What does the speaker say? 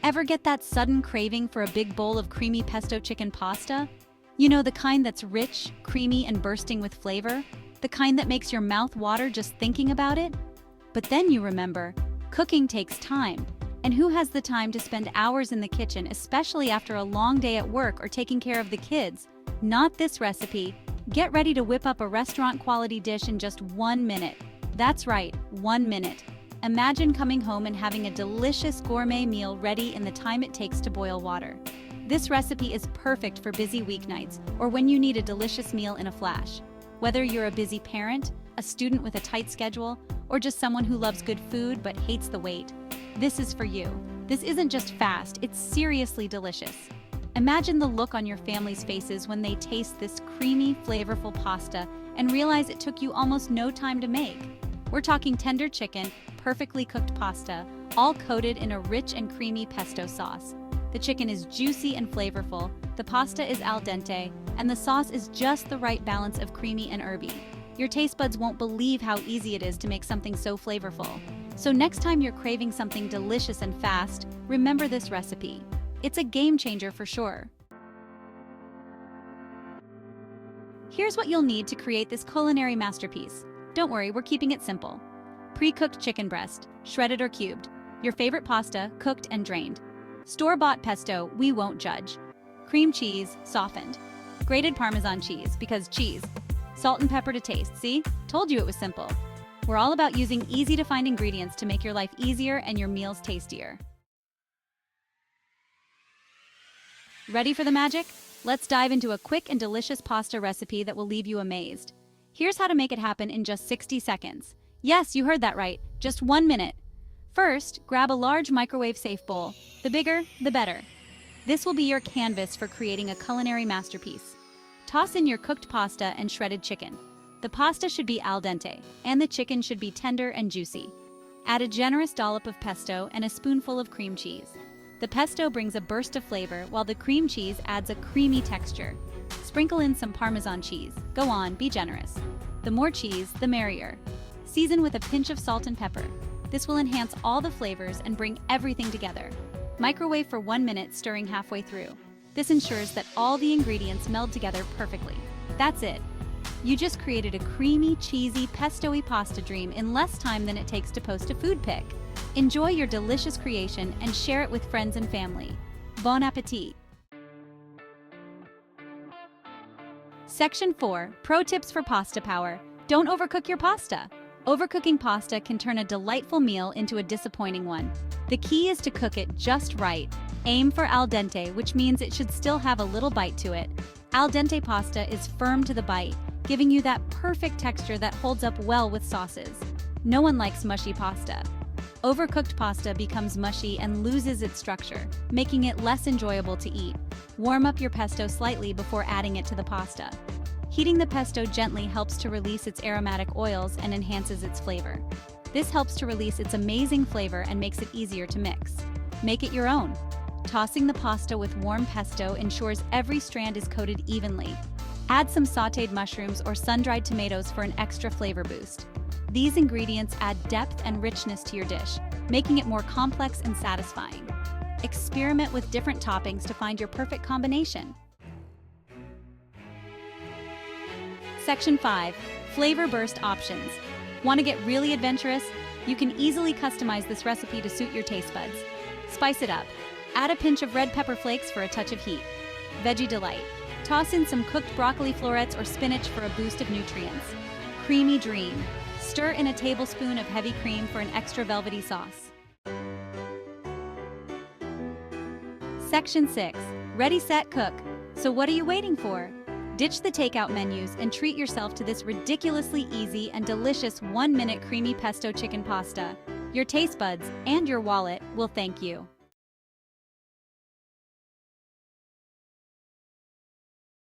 Ever get that sudden craving for a big bowl of creamy pesto chicken pasta? You know, the kind that's rich, creamy, and bursting with flavor? The kind that makes your mouth water just thinking about it? But then you remember, cooking takes time. And who has the time to spend hours in the kitchen, especially after a long day at work or taking care of the kids? Not this recipe. Get ready to whip up a restaurant-quality dish in just 1 minute. That's right, 1 minute. Imagine coming home and having a delicious gourmet meal ready in the time it takes to boil water. This recipe is perfect for busy weeknights or when you need a delicious meal in a flash. Whether you're a busy parent, a student with a tight schedule, or just someone who loves good food but hates the wait, this is for you. This isn't just fast, it's seriously delicious. Imagine the look on your family's faces when they taste this creamy, flavorful pasta and realize it took you almost no time to make. We're talking tender chicken, perfectly cooked pasta, all coated in a rich and creamy pesto sauce. The chicken is juicy and flavorful, the pasta is al dente, and the sauce is just the right balance of creamy and herby. Your taste buds won't believe how easy it is to make something so flavorful. So next time you're craving something delicious and fast, remember this recipe. It's a game changer for sure. Here's what you'll need to create this culinary masterpiece. Don't worry, we're keeping it simple. Pre-cooked chicken breast, shredded or cubed. Your favorite pasta, cooked and drained. Store-bought pesto, we won't judge. Cream cheese, softened. Grated Parmesan cheese, because cheese. Salt and pepper to taste, see? Told you it was simple. We're all about using easy-to-find ingredients to make your life easier and your meals tastier. Ready for the magic? Let's dive into a quick and delicious pasta recipe that will leave you amazed. Here's how to make it happen in just 60 seconds. Yes, you heard that right, just 1 minute. First, grab a large microwave-safe bowl. The bigger, the better. This will be your canvas for creating a culinary masterpiece. Toss in your cooked pasta and shredded chicken. The pasta should be al dente, and the chicken should be tender and juicy. Add a generous dollop of pesto and a spoonful of cream cheese. The pesto brings a burst of flavor, while the cream cheese adds a creamy texture. Sprinkle in some Parmesan cheese. Go on, be generous. The more cheese, the merrier. Season with a pinch of salt and pepper. This will enhance all the flavors and bring everything together. Microwave for 1 minute, stirring halfway through. This ensures that all the ingredients meld together perfectly. That's it. You just created a creamy, cheesy, pesto-y pasta dream in less time than it takes to post a food pic. Enjoy your delicious creation and share it with friends and family. Bon appétit! Section 4. Pro tips for pasta power. Don't overcook your pasta. Overcooking pasta can turn a delightful meal into a disappointing one. The key is to cook it just right. Aim for al dente, which means it should still have a little bite to it. Al dente pasta is firm to the bite, giving you that perfect texture that holds up well with sauces. No one likes mushy pasta. Overcooked pasta becomes mushy and loses its structure, making it less enjoyable to eat. Warm up your pesto slightly before adding it to the pasta. Heating the pesto gently helps to release its aromatic oils and enhances its flavor. This helps to release its amazing flavor and makes it easier to mix. Make it your own. Tossing the pasta with warm pesto ensures every strand is coated evenly. Add some sautéed mushrooms or sun-dried tomatoes for an extra flavor boost. These ingredients add depth and richness to your dish, making it more complex and satisfying. Experiment with different toppings to find your perfect combination. Section 5. Flavor burst options. Want to get really adventurous? You can easily customize this recipe to suit your taste buds. Spice it up. Add a pinch of red pepper flakes for a touch of heat. Veggie delight. Toss in some cooked broccoli florets or spinach for a boost of nutrients. Creamy dream. Stir in a tablespoon of heavy cream for an extra velvety sauce. Section 6. Ready, set, cook. So what are you waiting for? Ditch the takeout menus and treat yourself to this ridiculously easy and delicious 1-minute creamy pesto chicken pasta. Your taste buds and your wallet will thank you.